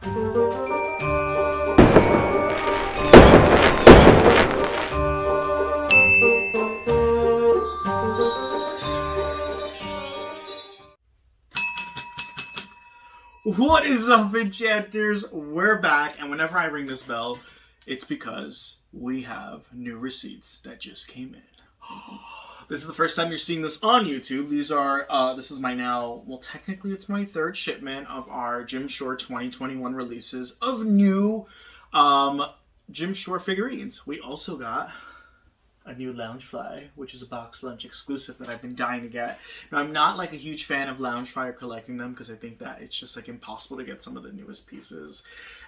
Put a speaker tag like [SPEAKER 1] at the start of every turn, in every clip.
[SPEAKER 1] What is up, enchanters? We're back, and whenever I ring this bell, it's because we have new receipts that just came in. This is the first time you're seeing this on YouTube. This is my now, well, technically it's my third shipment of our Jim Shore 2021 releases of new Jim Shore figurines. We also got a new Loungefly, which is a box lunch exclusive that I've been dying to get. Now, I'm not like a huge fan of Loungefly or collecting them because I think that it's just like impossible to get some of the newest pieces.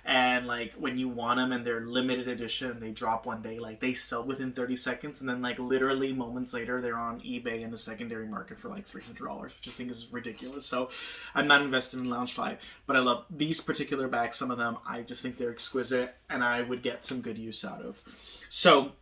[SPEAKER 1] And like when you want them and they're limited edition, they drop one day, like they sell within 30 seconds and then like literally moments later they're on eBay in the secondary market for like $300, which I think is ridiculous. So I'm not invested in Loungefly, but I love these particular bags. Some of them, I just think they're exquisite and I would get some good use out of. So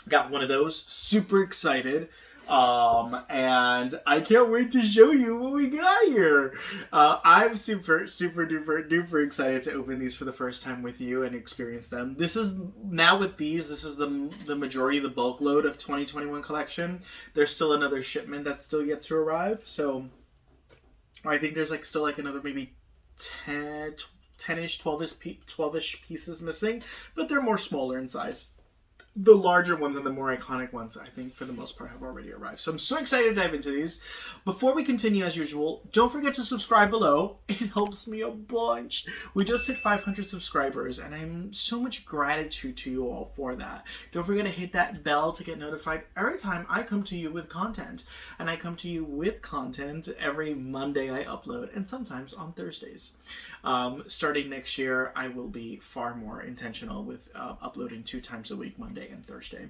[SPEAKER 1] got one of those, super excited, and I can't wait to show you what we got here. I'm super duper excited to open these for the first time with you and experience them. This is, now with these, this is the majority of the bulk load of 2021 collection. There's still another shipment that's still yet to arrive, so I think there's like still like another maybe 10-ish, 12-ish pieces missing, but they're more smaller in size. The larger ones and the more iconic ones, I think, for the most part, have already arrived. So I'm so excited to dive into these. Before we continue, as usual, don't forget to subscribe below. It helps me a bunch. We just hit 500 subscribers, and I'm so much gratitude to you all for that. Don't forget to hit that bell to get notified every time I come to you with content. And I come to you with content every Monday I upload, and sometimes on Thursdays. Starting next year, I will be far more intentional with uploading 2 times a week, Monday and Thursday.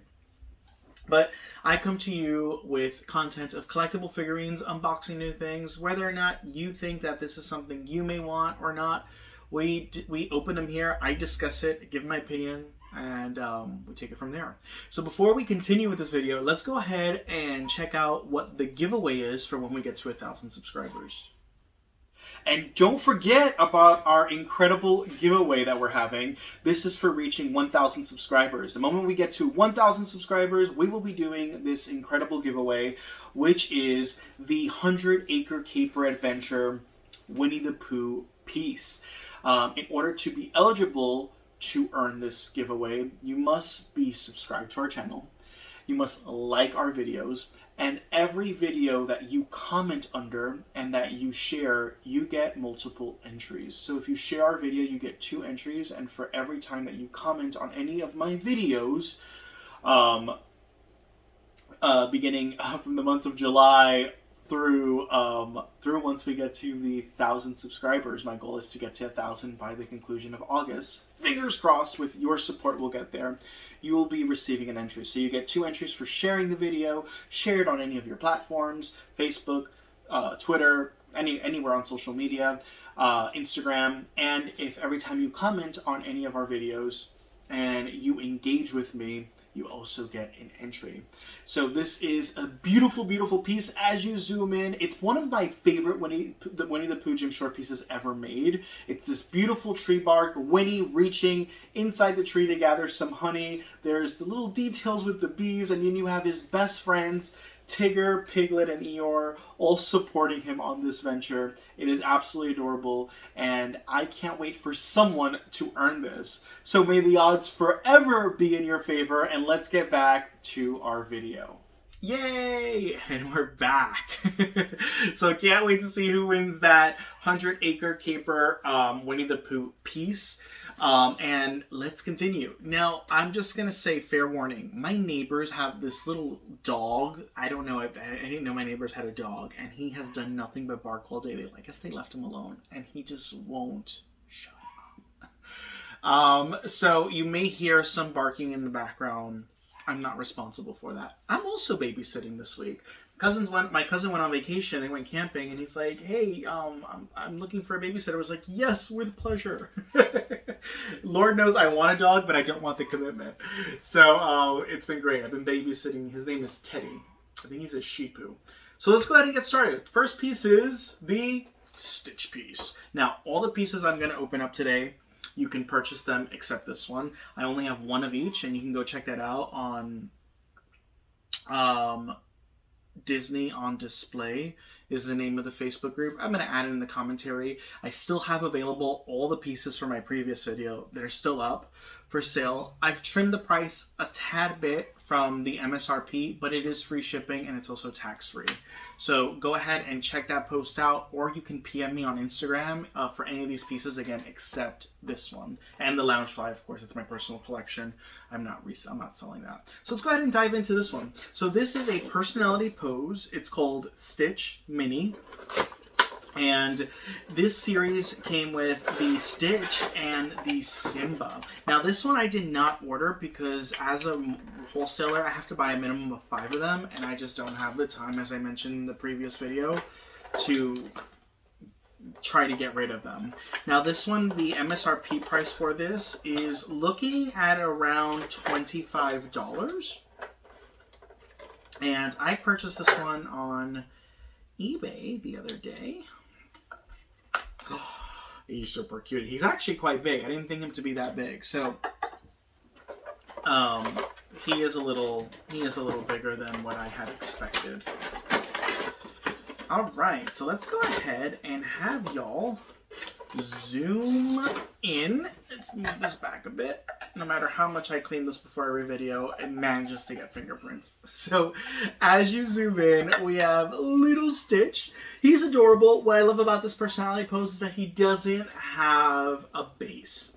[SPEAKER 1] But I come to you with content of collectible figurines, unboxing new things, whether or not you think that this is something you may want or not. We open them here, I discuss it, give my opinion, and we take it from there. So before we continue with this video, let's go ahead and check out what the giveaway is for when we get to 1,000 subscribers. And don't forget about our incredible giveaway that we're having. This is for reaching 1,000 subscribers. The moment we get to 1,000 subscribers, we will be doing this incredible giveaway, which is the 100-Acre Caper Adventure Winnie the Pooh piece. In order to be eligible to earn this giveaway, you must be subscribed to our channel. You must like our videos, and every video that you comment under and that you share, you get multiple entries. So if you share our video, you get 2 entries, and for every time that you comment on any of my videos, beginning from the months of July through once we get to the 1,000 subscribers. My goal is to get to 1,000 by the conclusion of August. Fingers crossed, with your support we'll get there. You will be receiving an entry. So you get 2 entries for sharing the video, shared on any of your platforms, Facebook, Twitter, anywhere on social media, Instagram, and if every time you comment on any of our videos and you engage with me, you also get an entry. So this is a beautiful, beautiful piece. As you zoom in, it's one of my favorite Winnie the Pooh Jim Shore pieces ever made. It's this beautiful tree bark, Winnie reaching inside the tree to gather some honey. There's the little details with the bees, and then you have his best friends, Tigger, Piglet, and Eeyore, all supporting him on this venture. It is absolutely adorable, and I can't wait for someone to earn this. So may the odds forever be in your favor, and let's get back to our video. Yay! And we're back. So I can't wait to see who wins that 100-Acre Caper Winnie the Pooh piece. And let's continue. Now, I'm just going to say, fair warning, my neighbors have this little dog. I don't know, I didn't know my neighbors had a dog, and he has done nothing but bark all day. I guess they left him alone, and he just won't shut up. So you may hear some barking in the background. I'm not responsible for that. I'm also babysitting this week. My cousin went on vacation. They went camping, and he's like, "Hey, I'm looking for a babysitter." I was like, "Yes, with pleasure." Lord knows I want a dog, but I don't want the commitment. So it's been great. I've been babysitting. His name is Teddy. I think he's a Shih Tzu. So let's go ahead and get started. First piece is the Stitch piece. Now, all the pieces I'm going to open up today, you can purchase them except this one. I only have one of each, and you can go check that out on Disney on Display is the name of the Facebook group. I'm going to add it in the commentary. I still have available all the pieces from my previous video. They're still up for sale. I've trimmed the price a tad bit from the MSRP, but it is free shipping and it's also tax-free. So go ahead and check that post out, or you can PM me on Instagram for any of these pieces, again, except this one. And the Loungefly, of course, it's my personal collection. I'm not selling that. So let's go ahead and dive into this one. So this is a personality pose. It's called Stitch Mini. And this series came with the Stitch and the Simba. Now this one I did not order because as a wholesaler I have to buy a minimum of 5 of them, and I just don't have the time, as I mentioned in the previous video, to try to get rid of them. Now this one, the MSRP price for this is looking at around $25. And I purchased this one on eBay the other day. He's super cute. He's actually quite big. I didn't think him to be that big. So, he is a little bigger than what I had expected. All right, so let's go ahead and have y'all zoom in. Let's move this back a bit. No matter how much I clean this before every video, it manages to get fingerprints. So as you zoom in, we have little Stitch. He's adorable. What I love about this personality pose is that he doesn't have a base.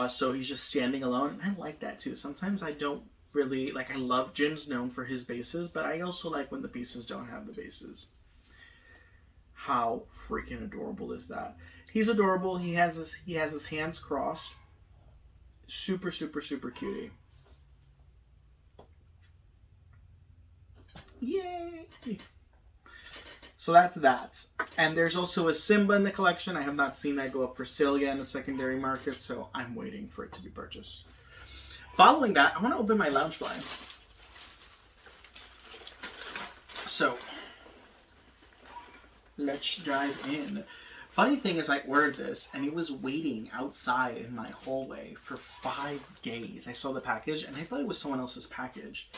[SPEAKER 1] So he's just standing alone. And I like that too. Sometimes I don't really, like, I love Jim's known for his bases, but I also like when the pieces don't have the bases. How freaking adorable is that? He's adorable. He has his hands crossed. Super, super, super cutie. Yay! So that's that. And there's also a Simba in the collection. I have not seen that go up for sale yet in the secondary market, so I'm waiting for it to be purchased. Following that, I want to open my Loungefly. So, let's dive in. Funny thing is, I ordered this and it was waiting outside in my hallway for 5 days. I saw the package and I thought it was someone else's package.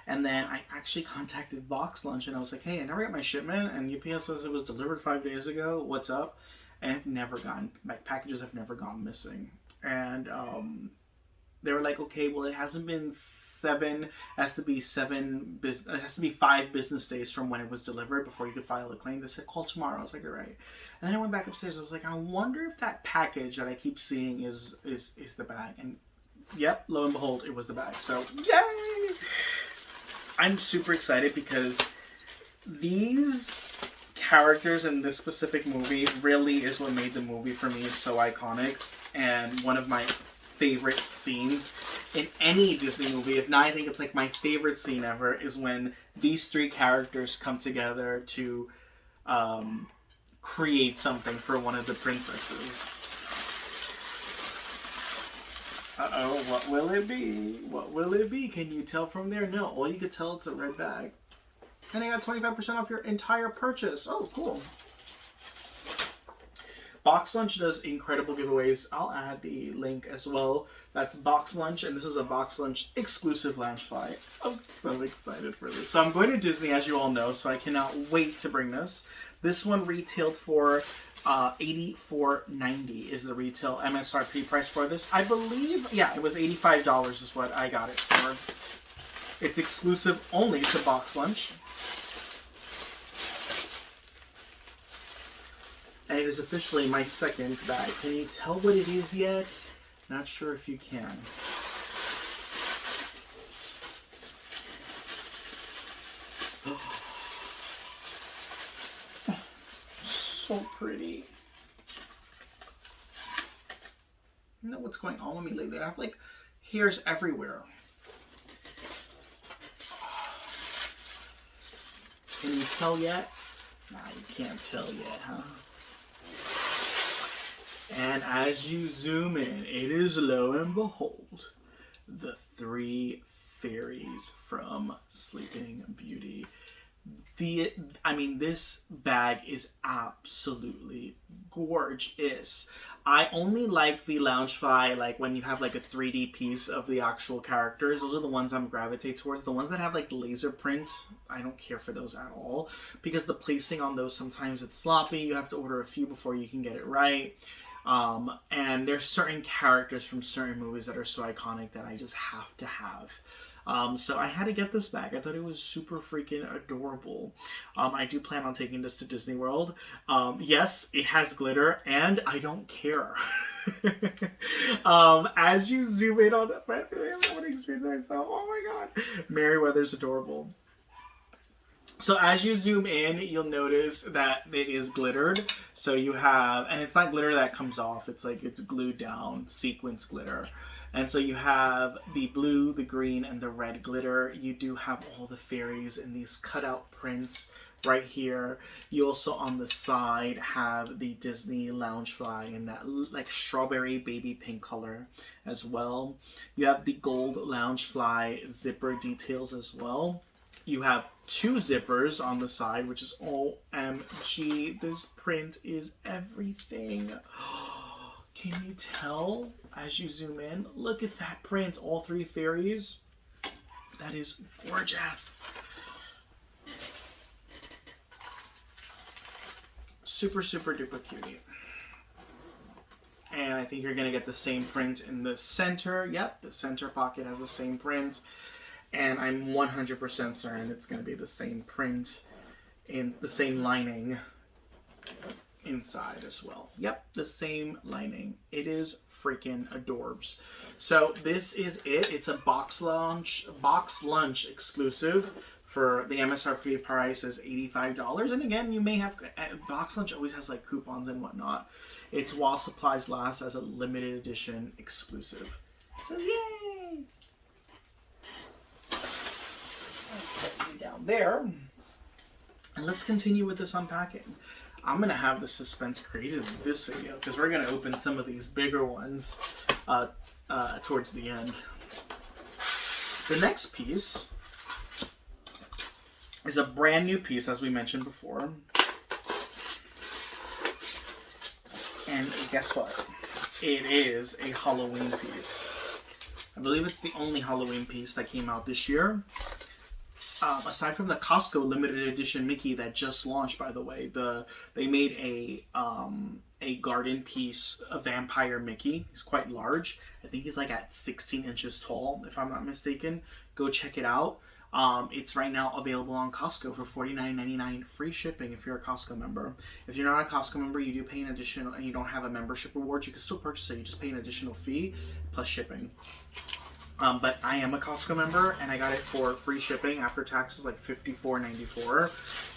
[SPEAKER 1] And then I actually contacted Box Lunch and I was like, hey, I never got my shipment and UPS says it was delivered 5 days ago. What's up? And I've never gotten, my packages have never gone missing. And they were like, okay, well, it hasn't been 7, it has to be 5 business days from when it was delivered before you could file a claim. They said, call tomorrow. I was like, all right. And then I went back upstairs. I was like, I wonder if that package that I keep seeing is the bag. And yep, lo and behold, it was the bag. So, yay! I'm super excited because these characters in this specific movie really is what made the movie for me so iconic. And one of my favorite scenes in any Disney movie, if not, I think it's like my favorite scene ever, is when these 3 characters come together to create something for one of the princesses. Uh-oh, what will it be? What will it be? Can you tell from there? No, all you could tell, it's a red bag. And I got 25% off your entire purchase. Oh, cool. Box Lunch does incredible giveaways. I'll add the link as well. That's Box Lunch, and this is a Box Lunch exclusive Loungefly. I'm so excited for this. So I'm going to Disney, as you all know, so I cannot wait to bring this. This one retailed for $84.90 is the retail MSRP price for this. I believe, yeah, it was $85 is what I got it for. It's exclusive only to Box Lunch. And it is officially my second bag. Can you tell what it is yet? Not sure if you can. So pretty. You know what's going on with me lately? I have like hairs everywhere. Can you tell yet? Nah, you can't tell yet, huh? And as you zoom in, it is lo and behold, the 3 fairies from Sleeping Beauty. This bag is absolutely gorgeous. I only like the Loungefly, like when you have like a 3D piece of the actual characters. Those are the ones I'm gravitate towards. The ones that have like the laser print, I don't care for those at all, because the placing on those, sometimes it's sloppy. You have to order a few before you can get it right. And there's certain characters from certain movies that are so iconic that I just have to have. So I had to get this bag. I thought it was super freaking adorable. I do plan on taking this to Disney World. Yes, it has glitter, and I don't care. As you zoom in on the front, I want to experience myself. Oh my god. Merryweather's adorable. So as you zoom in, you'll notice that it is glittered. So you have, and it's not glitter that comes off. It's like it's glued down, sequence glitter. And so you have the blue, the green, and the red glitter. You do have all the fairies in these cutout prints right here. You also on the side have the Disney Loungefly in that like strawberry baby pink color as well. You have the gold Loungefly zipper details as well. You have two zippers on the side, which is OMG. This print is everything. Can you tell as you zoom in? Look at that print. All three fairies. That is gorgeous. Super, super duper cutie. And I think you're going to get the same print in the center. Yep, the center pocket has the same print. And I'm 100% certain it's going to be the same print in the same lining inside as well. Yep, the same lining. It is freaking adorbs. So this is it. It's a box lunch exclusive. For the MSRP price is $85. And again, you may have box lunch always has like coupons and whatnot. It's while supplies last as a limited edition exclusive. So yay! Let's set you down there. And let's continue with this unpacking. I'm going to have the suspense created in this video because we're going to open some of these bigger ones towards the end. The next piece is a brand new piece, as we mentioned before. And guess what? It is a Halloween piece. I believe it's the only Halloween piece that came out this year. Aside from the Costco limited edition Mickey that just launched, by the way, they made a garden piece, a vampire Mickey. He's quite large. I think he's like at 16 inches tall, if I'm not mistaken. Go check it out. It's right now available on Costco for $49.99 free shipping if you're a Costco member. If you're not a Costco member, you do pay an additional, and you don't have a membership reward, you can still purchase it. You just pay an additional fee plus shipping. But I am a Costco member, and I got it for free shipping after tax was like $54.94.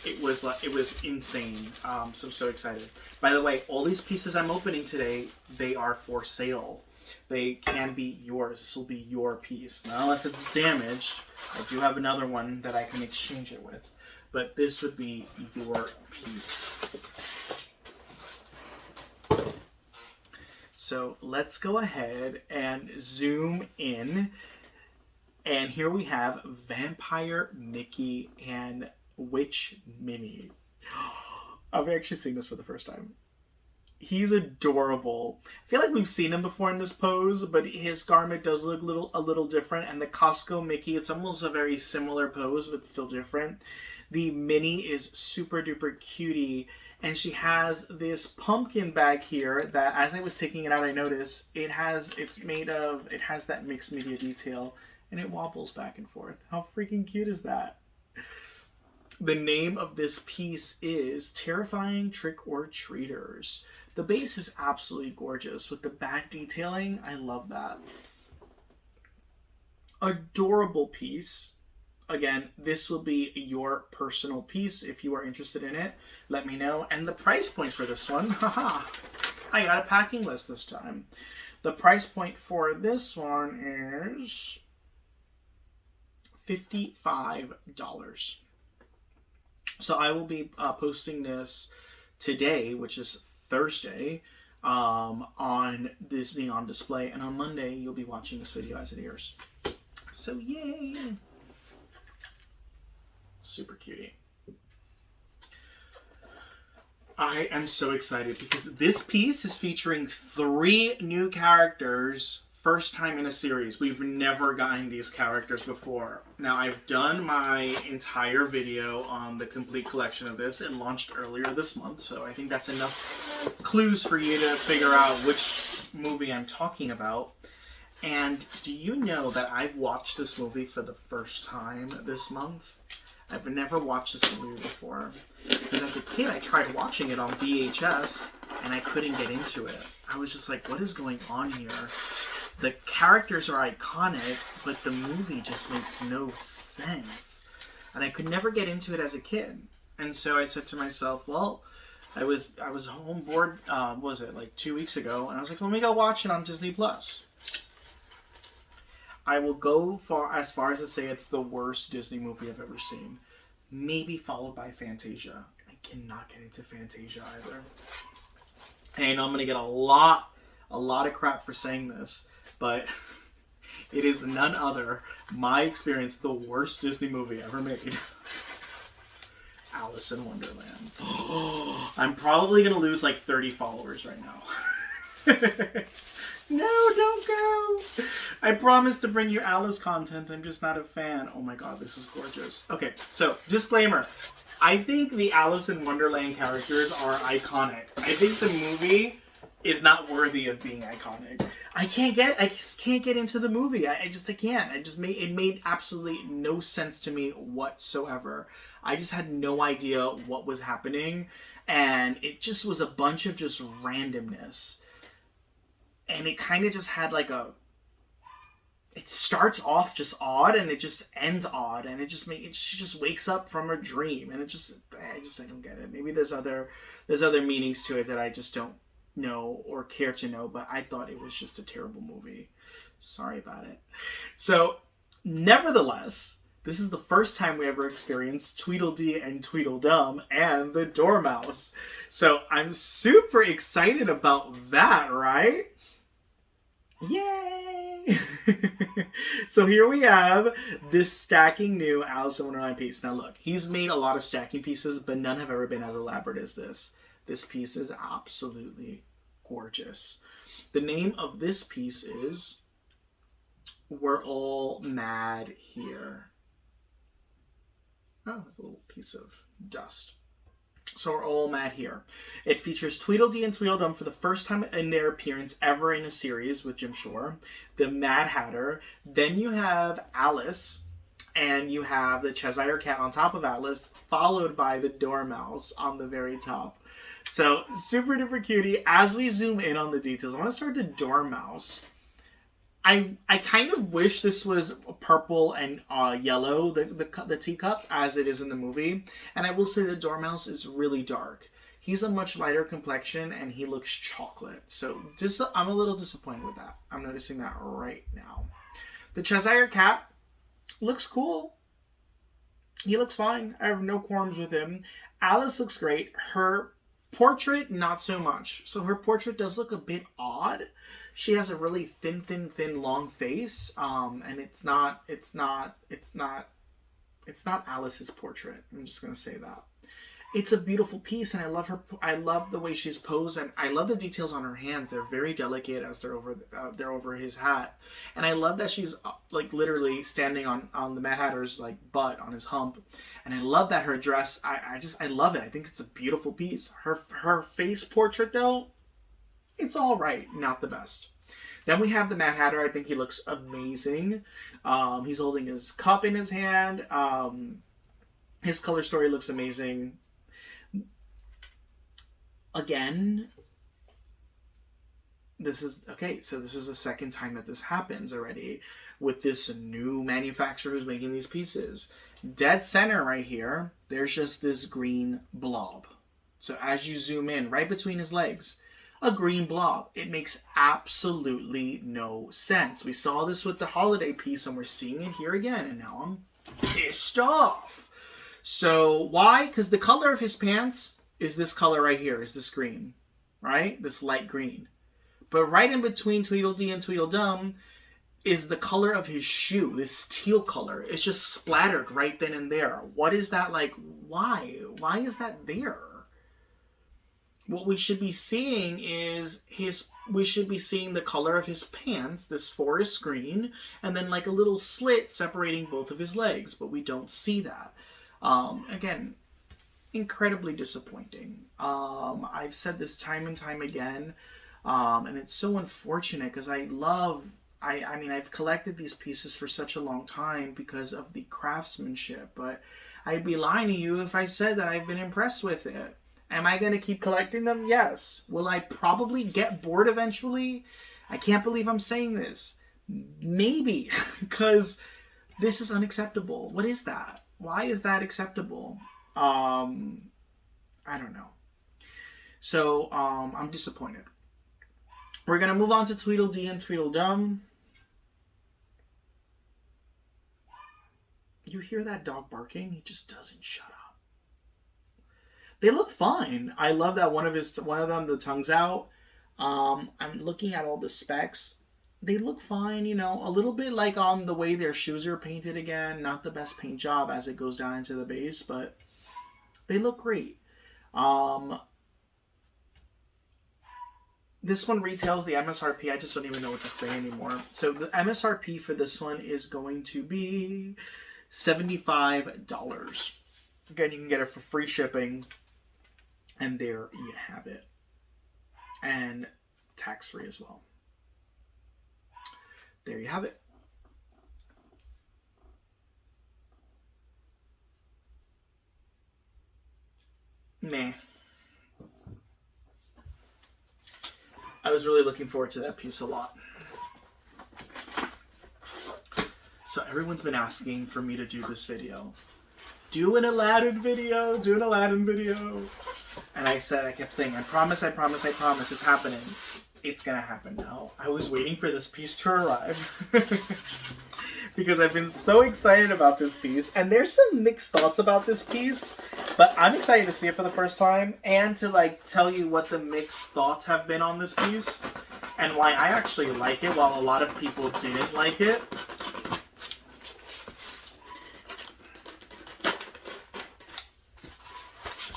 [SPEAKER 1] It was insane. So I'm so excited. By the way, all these pieces I'm opening today, they are for sale. They can be yours. This will be your piece. Now, unless it's damaged, I do have another one that I can exchange it with. But this would be your piece. So let's go ahead and zoom in. And here we have Vampire Mickey and Witch Minnie. I've actually seen this for the first time. He's adorable. I feel like we've seen him before in this pose, but his garment does look a little different. And the Costco Mickey, it's almost a very similar pose, but still different. The Minnie is super duper cutie. And she has this pumpkin bag here that, as I was taking it out, I noticed it has that mixed media detail, and it wobbles back and forth. How freaking cute is that? The name of this piece is Terrifying Trick or Treaters. The base is absolutely gorgeous with the back detailing. I love that. Adorable piece. Again, this will be your personal piece. If you are interested in it, let me know. And the price point for this one, haha, I got a packing list this time. The price point for this one is $55. So I will be posting this today, which is Thursday, on Disney on Display. And on Monday, you'll be watching this video as it airs. So yay! Super cutie. I am so excited because this piece is featuring 3 new characters, first time in a series. We've never gotten these characters before. Now, I've done my entire video on the complete collection of this and launched earlier this month, so I think that's enough clues for you to figure out which movie I'm talking about. And do you know that I've watched this movie for the first time this month? I've never watched this movie before. Because as a kid, I tried watching it on VHS, and I couldn't get into it. I was just like, what is going on here? The characters are iconic, but the movie just makes no sense. And I could never get into it as a kid. And so I said to myself, well, I was home bored, what was it, like 2 weeks ago, and I was like, let me go watch it on Disney+. I will go as far as to say it's the worst Disney movie I've ever seen. Maybe followed by Fantasia. I cannot get into Fantasia either. And I know I'm going to get a lot of crap for saying this, but it is none other, my experience, the worst Disney movie ever made. Alice in Wonderland. I'm probably going to lose like 30 followers right now. No, don't go. I promise to bring you Alice content. I'm just not a fan. Oh my god, this is gorgeous. Okay, so disclaimer. I think the Alice in Wonderland characters are iconic. I think the movie is not worthy of being iconic. I just can't get into the movie. I can't. It made absolutely no sense to me whatsoever. I just had no idea what was happening, and it just was a bunch of just randomness. And it kind of just had like it starts off just odd and it just ends odd, and she just wakes up from a dream, and I don't get it. Maybe there's other meanings to it that I just don't know or care to know, but I thought it was just a terrible movie. Sorry about it. So, nevertheless, this is the first time we ever experienced Tweedledee and Tweedledum and the Dormouse. So I'm super excited about that, right? Yay! So here we have this stacking new Alice in Wonderland piece. Now look, he's made a lot of stacking pieces, but none have ever been as elaborate as this. This piece is absolutely gorgeous. The name of this piece is We're All Mad Here. Oh, it's a little piece of dust. So We're All Mad Here. It features Tweedledee and Tweedledum for the first time in their appearance ever in a series with Jim Shore, the Mad Hatter. Then you have Alice, and you have the Cheshire Cat on top of Alice, followed by the Dormouse on the very top. So super duper cutie. As we zoom in on the details, I want to start with the Dormouse. I kind of wish this was purple and yellow, the teacup, as it is in the movie. And I will say the Dormouse is really dark. He's a much lighter complexion, and he looks chocolate. So I'm a little disappointed with that. I'm noticing that right now. The Cheshire Cat looks cool. He looks fine. I have no qualms with him. Alice looks great. Her portrait, not so much. So her portrait does look a bit odd. She has a really thin, long face, and it's not Alice's portrait. I'm just gonna say that. It's a beautiful piece, and I love her. I love the way she's posed, and I love the details on her hands. They're very delicate as they're over his hat, and I love that she's like literally standing on the Mad Hatter's like butt on his hump, and I love that her dress. I love it. I think it's a beautiful piece. Her face portrait though, it's all right, not the best. Then we have the Mad Hatter. I think he looks amazing. He's holding his cup in his hand. His color story looks amazing. Again, this is the second time that this happens already with this new manufacturer who's making these pieces. Dead center right here, there's just this green blob. So as you zoom in, right between his legs, a green blob. It makes absolutely no sense. We saw this with the holiday piece, and we're seeing it here again, and now I'm pissed off. So why? Because the color of his pants is this color right here, is this green, right? This light green. But right in between Tweedledee and Tweedledum is the color of his shoe, this teal color. It's just splattered right then and there. What is that like? Why? Why is that there? what we should be seeing is we should be seeing the color of his pants, this forest green, and then like a little slit separating both of his legs, but we don't see that. Again, incredibly disappointing. I've said this time and time again, and it's so unfortunate because I mean, I've collected these pieces for such a long time because of the craftsmanship, but I'd be lying to you if I said that I've been impressed with it. Am I going to keep collecting them? Yes. Will I probably get bored eventually? I can't believe I'm saying this. Maybe, because this is unacceptable. What is that? Why is that acceptable? I don't know. So, I'm disappointed. We're going to move on to Tweedledee and Tweedledum. You hear that dog barking? He just doesn't shut up. They look fine. I love that one of them, the tongue's out. I'm looking at all the specs. They look fine, you know, a little bit like on the way their shoes are painted again. Not the best paint job as it goes down into the base, but they look great. This one retails the MSRP. I just don't even know what to say anymore. So the MSRP for this one is going to be $75. Again, you can get it for free shipping. And there you have it. And tax-free as well. There you have it. Meh. I was really looking forward to that piece a lot. So everyone's been asking for me to do this video. Do an Aladdin video. Do an Aladdin video. And I kept saying, I promise, it's happening. It's gonna happen now. I was waiting for this piece to arrive. Because I've been so excited about this piece. And there's some mixed thoughts about this piece. But I'm excited to see it for the first time. And to like tell you what the mixed thoughts have been on this piece. And why I actually like it while a lot of people didn't like it.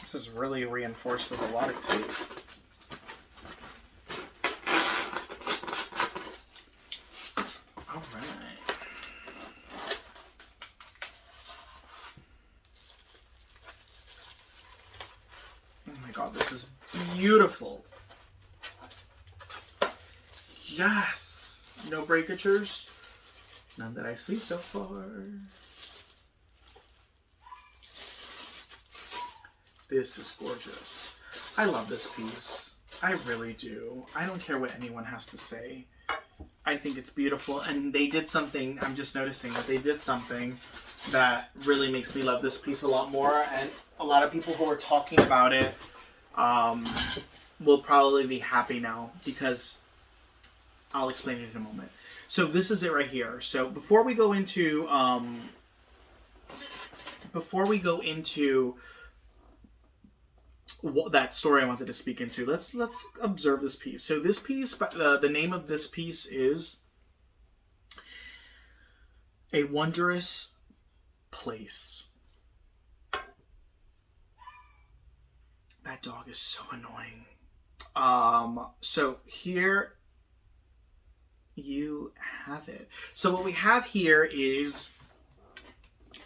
[SPEAKER 1] This is really reinforced with a lot of tape. All right. Oh my god, this is beautiful. Yes! No breakatures? None that I see so far. This is gorgeous. I love this piece. I really do. I don't care what anyone has to say. I think it's beautiful. And they did something, I'm just noticing that they did something that really makes me love this piece a lot more. And a lot of people who are talking about it will probably be happy now because I'll explain it in a moment. So this is it right here. So before we go into that story I wanted to speak into, let's observe this piece. So this piece, the name of this piece is A Wondrous Place. That dog is so annoying. So here you have it. So what we have here is,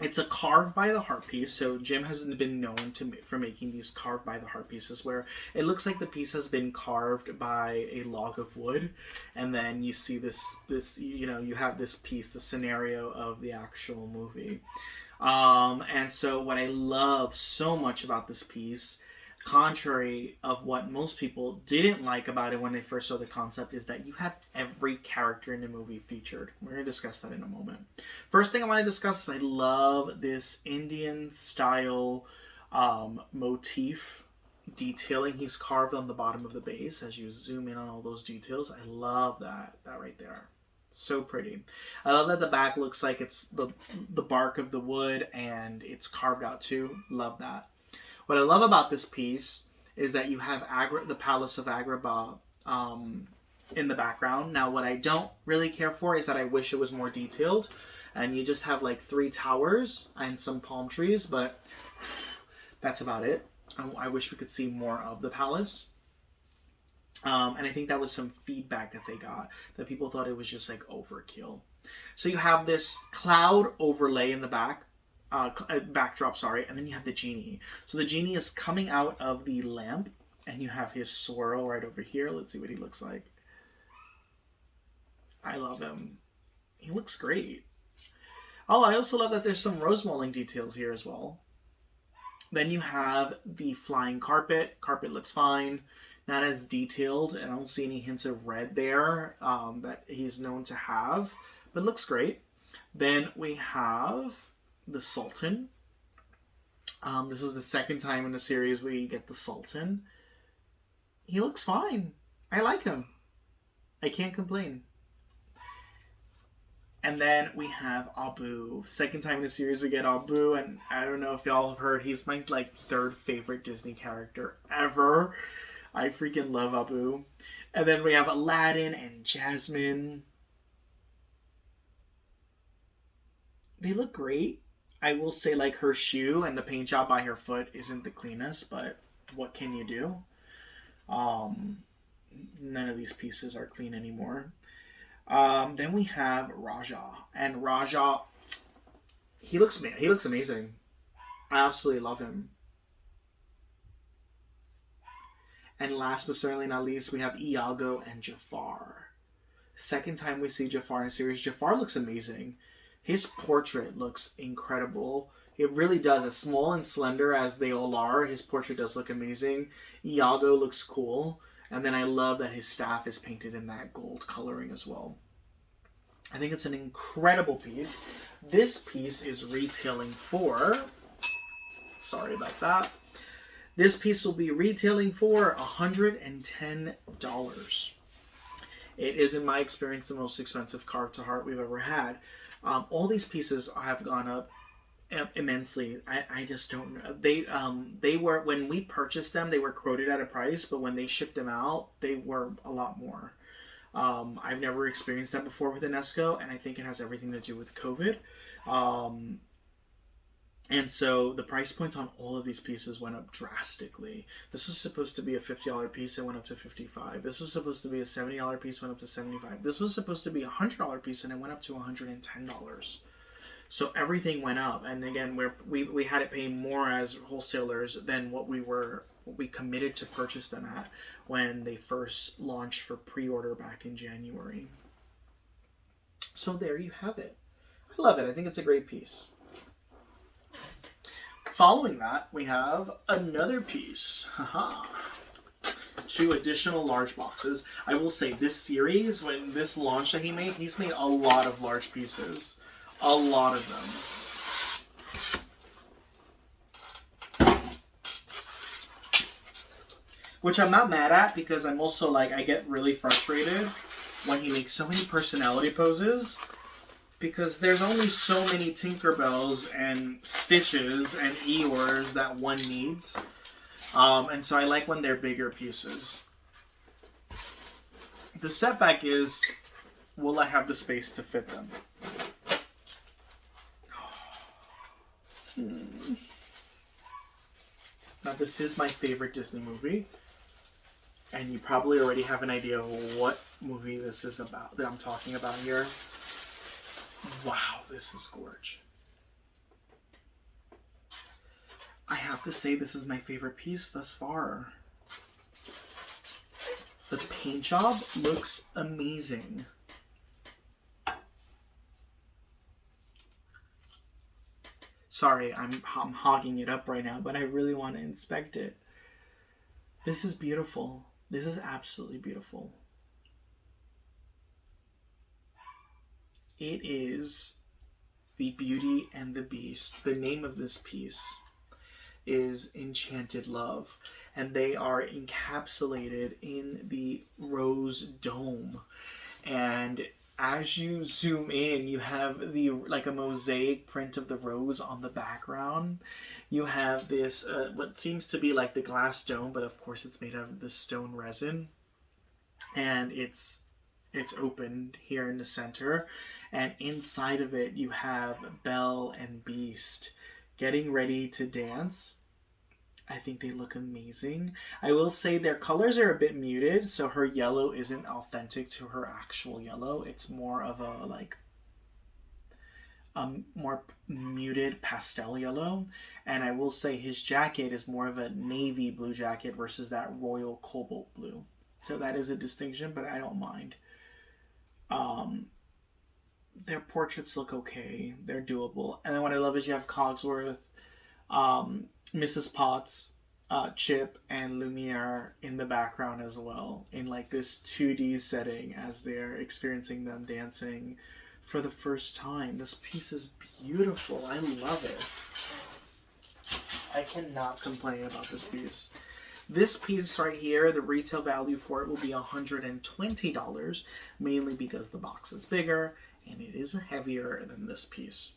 [SPEAKER 1] it's a carved by the heart piece. So Jim has been known for making these carved by the heart pieces where it looks like the piece has been carved by a log of wood. And then you see this, you know, you have this piece, the scenario of the actual movie. And so what I love so much about this piece, contrary of what most people didn't like about it when they first saw the concept, is that you have every character in the movie featured. We're going to discuss that in a moment. First thing I want to discuss is I love this Indian style motif detailing he's carved on the bottom of the base. As you zoom in on all those details, I love that right there. So pretty. I love that the back looks like it's the bark of the wood and it's carved out too. Love that. What I love about this piece is that you have the Palace of Agrabah in the background. Now, what I don't really care for is that I wish it was more detailed. And you just have like 3 towers and some palm trees, but that's about it. I wish we could see more of the palace. And I think that was some feedback that they got, that people thought it was just like overkill. So you have this cloud overlay in the backdrop, sorry, and then you have the genie. So the genie is coming out of the lamp, and you have his swirl right over here. Let's see what he looks like. I love him. He looks great. Oh, I also love that there's some rose molding details here as well. Then you have the flying carpet. Carpet looks fine. Not as detailed. I don't see any hints of red there that he's known to have. But looks great. Then we have the Sultan. This is the second time in the series we get the Sultan. He looks fine. I like him. I can't complain. And then we have Abu. Second time in the series we get Abu, and I don't know if y'all have heard, he's my like third favorite Disney character ever. I freaking love Abu. And then we have Aladdin and Jasmine. They look great. I will say like her shoe and the paint job by her foot isn't the cleanest, but what can you do? None of these pieces are clean anymore. Then we have Raja, and Raja, he looks amazing. I absolutely love him. And last but certainly not least, we have Iago and Jafar. Second time we see Jafar in a series. Jafar looks amazing. His portrait looks incredible. It really does. As small and slender as they all are, his portrait does look amazing. Iago looks cool. And then I love that his staff is painted in that gold coloring as well. I think it's an incredible piece. This piece is retailing for... Sorry about that. This piece will be retailing for $110. It is, in my experience, the most expensive card to heart we've ever had. All these pieces have gone up immensely. I just don't know. They were, when we purchased them, they were quoted at a price, but when they shipped them out, they were a lot more. I've never experienced that before with Enesco, and I think it has everything to do with COVID. And so the price points on all of these pieces went up drastically. This was supposed to be a $50 piece, it went up to $55. This was supposed to be a $70 piece, went up to $75. This was supposed to be a $100 piece, and it went up to $110. So everything went up, and again, we had to pay more as wholesalers than what we committed to purchase them at when they first launched for pre-order back in January. So there you have it. I love it. I think it's a great piece. Following that, we have another piece. Two additional large boxes. I will say this series, when this launch that he's made a lot of large pieces. A lot of them. Which I'm not mad at, because I'm also like, I get really frustrated when he makes so many personality poses, because there's only so many Tinkerbells and Stitches and Eeyores that one needs. And so I like when they're bigger pieces. The setback is, will I have the space to fit them? Now this is my favorite Disney movie, and you probably already have an idea of what movie this is about, that I'm talking about here. Wow, this is gorgeous. I have to say this is my favorite piece thus far. The paint job looks amazing. Sorry, I'm hogging it up right now, but I really want to inspect it. This is beautiful. This is absolutely beautiful. It is the Beauty and the Beast. The name of this piece is Enchanted Love, and they are encapsulated in the rose dome. And as you zoom in, you have the like a mosaic print of the rose on the background. You have this what seems to be like the glass dome, but of course it's made out of the stone resin, and it's open here in the center, and inside of it you have Belle and Beast getting ready to dance. I think they look amazing. I will say their colors are a bit muted, so her yellow isn't authentic to her actual yellow. It's more of a like more muted pastel yellow. And I will say his jacket is more of a navy blue jacket versus that royal cobalt blue. So that is a distinction, but I don't mind. Their portraits look okay. They're doable. And then what I love is you have Cogsworth, Mrs. Potts, Chip, and Lumiere in the background as well, in like this 2D setting as they're experiencing them dancing for the first time. This piece is beautiful. I love it. I cannot complain about this piece. This piece right here, the retail value for it will be $120, mainly because the box is bigger and it is heavier than this piece.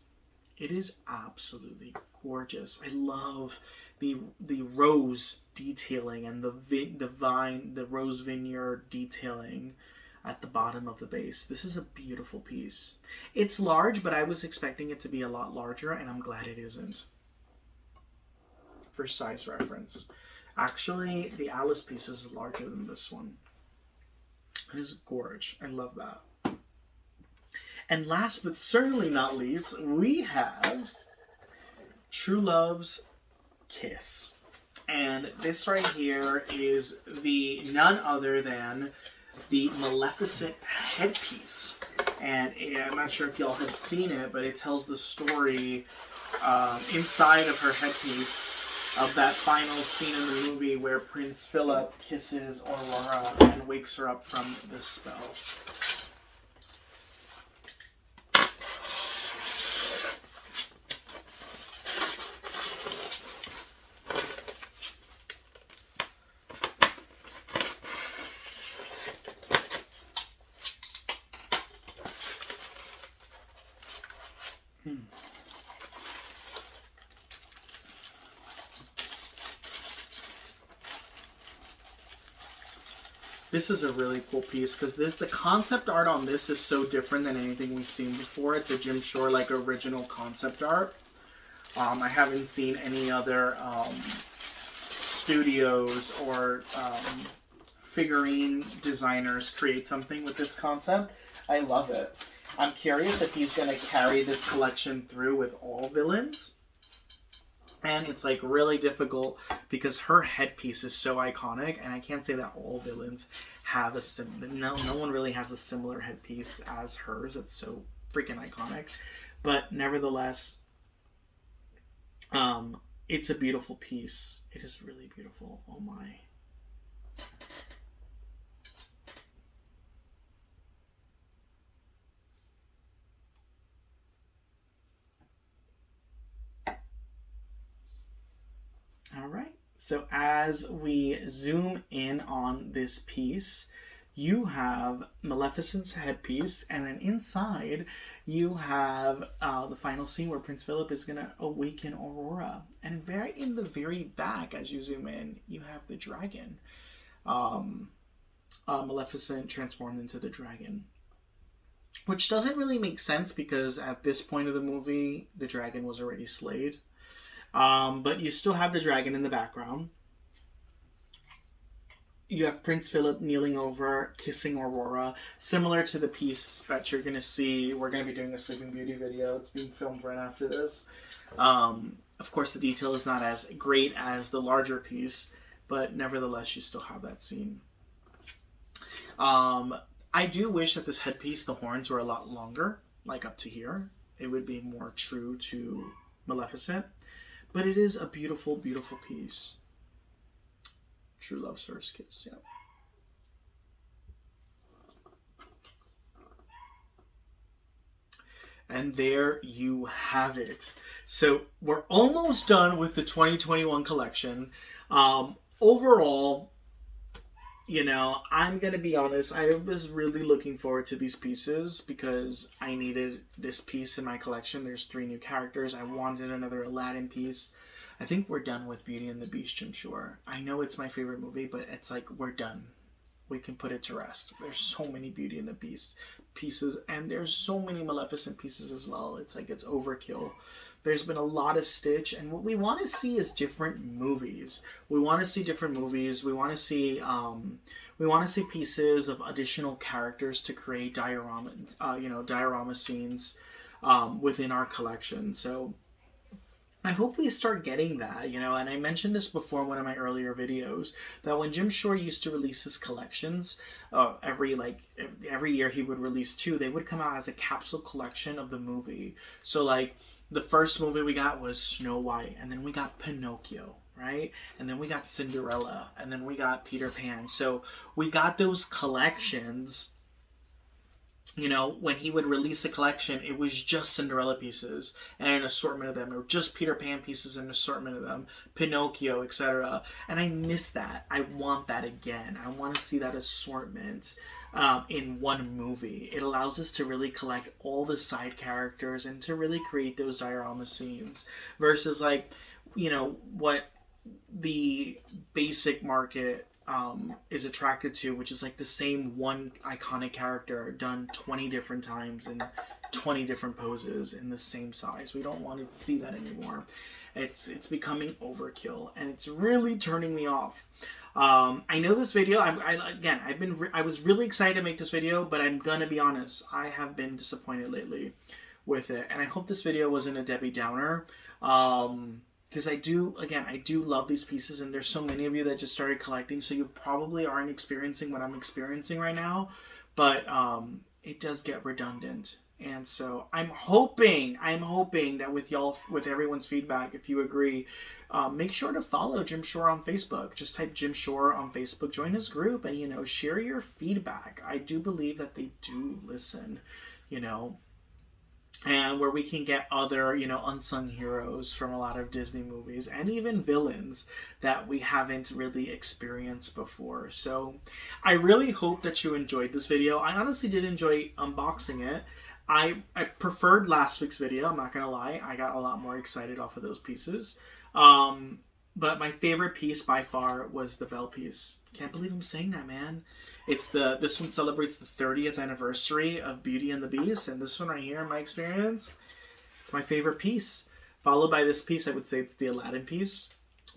[SPEAKER 1] It is absolutely gorgeous. I love the rose detailing and the rose vineyard detailing at the bottom of the base. This is a beautiful piece. It's large, but I was expecting it to be a lot larger, and I'm glad it isn't. For size reference. Actually, the Alice piece is larger than this one. It is gorgeous. I love that. And last but certainly not least, we have True Love's Kiss. And this right here is the none other than the Maleficent headpiece. And I'm not sure if y'all have seen it, but it tells the story inside of her headpiece of that final scene in the movie where Prince Philip kisses Aurora and wakes her up from the spell. This is a really cool piece because the concept art on this is so different than anything we've seen before. It's a Jim Shore like original concept art. I haven't seen any other studios or figurine designers create something with this concept. I love it. I'm curious if he's going to carry this collection through with all villains. And it's like really difficult because her headpiece is so iconic, and I can't say that all villains have no one really has a similar headpiece as hers. It's so freaking iconic. But nevertheless, it's a beautiful piece. It is really beautiful. Oh my. All right, so as we zoom in on this piece, you have Maleficent's headpiece, and then inside you have the final scene where Prince Philip is going to awaken Aurora. And in the very back, as you zoom in, you have the dragon. Maleficent transformed into the dragon. Which doesn't really make sense because at this point of the movie, the dragon was already slayed. But you still have the dragon in the background. You have Prince Philip kneeling over, kissing Aurora, similar to the piece that you're going to see. We're going to be doing a Sleeping Beauty video. It's being filmed right after this. Of course, the detail is not as great as the larger piece, but nevertheless, you still have that scene. I do wish that this headpiece, the horns, were a lot longer, like up to here. It would be more true to Maleficent. But it is a beautiful, beautiful piece. True Love's First Kiss, yeah. And there you have it. So we're almost done with the 2021 collection. Overall, you know, I'm going to be honest, I was really looking forward to these pieces because I needed this piece in my collection. There's 3 new characters. I wanted another Aladdin piece. I think we're done with Beauty and the Beast, Jim Shore. I know it's my favorite movie, but it's like, we're done. We can put it to rest. There's so many Beauty and the Beast pieces, and there's so many Maleficent pieces as well. It's like, it's overkill. There's been a lot of Stitch, and what we want to see is different movies. We want to see different movies. We want to see pieces of additional characters to create diorama scenes within our collection. So I hope we start getting that, and I mentioned this before in one of my earlier videos, that when Jim Shore used to release his collections, every year he would release 2, they would come out as a capsule collection of the movie. So like, the first movie we got was Snow White, and then we got Pinocchio, right? And then we got Cinderella, and then we got Peter Pan. So we got those collections. When he would release a collection, it was just Cinderella pieces and an assortment of them, or just Peter Pan pieces and an assortment of them, Pinocchio, etc. And I miss that. I want that again. I want to see that assortment in one movie. It allows us to really collect all the side characters and to really create those diorama scenes versus what the basic market is attracted to, which is like the same one iconic character done 20 different times in 20 different poses in the same size. We don't want to see that anymore. It's becoming overkill, and it's really turning me off. I know this video. I was really excited to make this video, but I'm gonna be honest. I have been disappointed lately with it, and I hope this video wasn't a Debbie Downer. Because I do love these pieces, and there's so many of you that just started collecting, so you probably aren't experiencing what I'm experiencing right now, but it does get redundant. And so I'm hoping that with everyone's feedback, if you agree, make sure to follow Jim Shore on Facebook. Just type Jim Shore on Facebook, join his group, and share your feedback. I do believe that they do listen, and where we can get other, unsung heroes from a lot of Disney movies, and even villains that we haven't really experienced before. So I really hope that you enjoyed this video. I honestly did enjoy unboxing it. I preferred last week's video, I'm not gonna lie. I got a lot more excited off of those pieces. But my favorite piece by far was the bell piece. Can't believe I'm saying that, man. This one celebrates the 30th anniversary of Beauty and the Beast, and this one right here, in my experience, it's my favorite piece. Followed by this piece, I would say it's the Aladdin piece.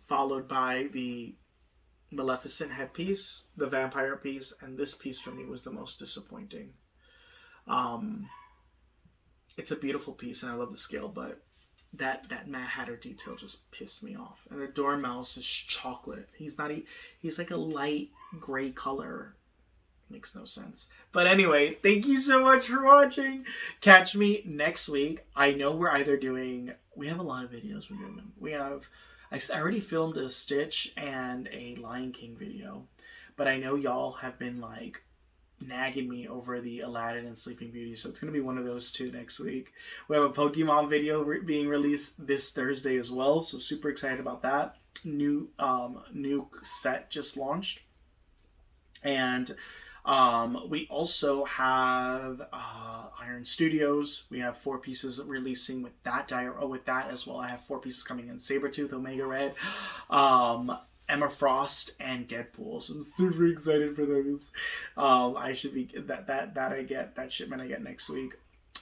[SPEAKER 1] Followed by the Maleficent headpiece, the vampire piece, and this piece for me was the most disappointing. It's a beautiful piece, and I love the scale, but that Mad Hatter detail just pissed me off. And the Dormouse is chocolate. He's like a light gray color. Makes no sense. But anyway, thank you so much for watching. Catch me next week. I know we have a lot of videos we're doing. I already filmed a Stitch and a Lion King video, but I know y'all have been like nagging me over the Aladdin and Sleeping Beauty, so it's going to be one of those 2 next week. We have a Pokemon video being released this Thursday as well, so super excited about that. New set just launched. And we also have Iron Studios. We have 4 pieces releasing with that as well. I have 4 pieces coming in: Sabretooth, Omega Red, Emma Frost, and Deadpool. So I'm super excited for those. I should be that shipment I get next week.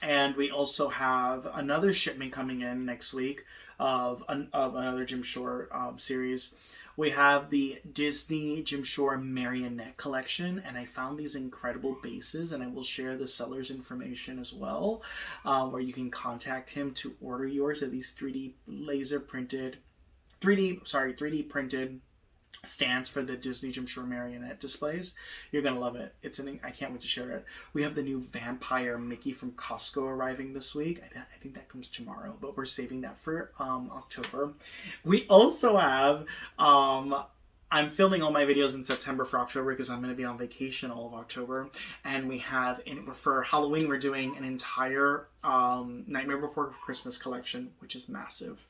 [SPEAKER 1] And we also have another shipment coming in next week of another Jim Shore series. We have the Disney Jim Shore Marionette Collection, and I found these incredible bases, and I will share the seller's information as well, where you can contact him to order yours of these 3D printed stands for the Disney Jim Shore Marionette displays. You're gonna love it. I can't wait to share it. We have the new Vampire Mickey from Costco arriving this week. I think that comes tomorrow, but we're saving that for October. We also have I'm filming all my videos in September for October because I'm going to be on vacation all of October. And we have, for Halloween, we're doing an entire Nightmare Before Christmas collection, which is massive.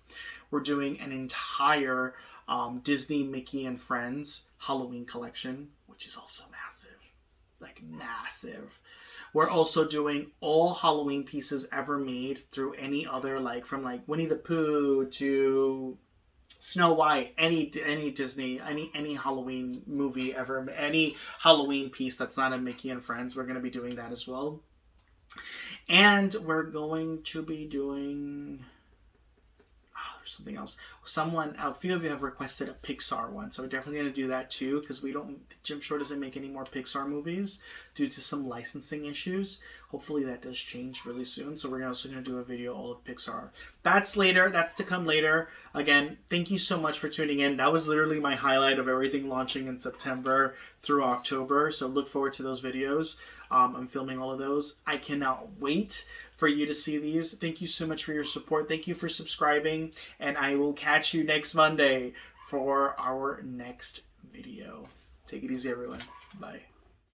[SPEAKER 1] We're doing an entire Disney Mickey and Friends Halloween collection, which is also massive. Like, massive. We're also doing all Halloween pieces ever made through any other, from Winnie the Pooh to Snow White, any Disney, any Halloween movie ever, any Halloween piece that's not a Mickey and Friends, we're going to be doing that as well. And we're going to be doing there's something else. A few of you have requested a Pixar one, so we're definitely going to do that too, because Jim Shore doesn't make any more Pixar movies due to some licensing issues. Hopefully that does change really soon, so we're also going to do a video all of Pixar. That's later. That's to come later. Again, thank you so much for tuning in. That was literally my highlight of everything launching in September through October, so look forward to those videos. I'm filming all of those. I cannot wait for you to see these. Thank you so much for your support. Thank you for subscribing, and I will catch you next Monday for our next video. Take it easy, everyone. Bye.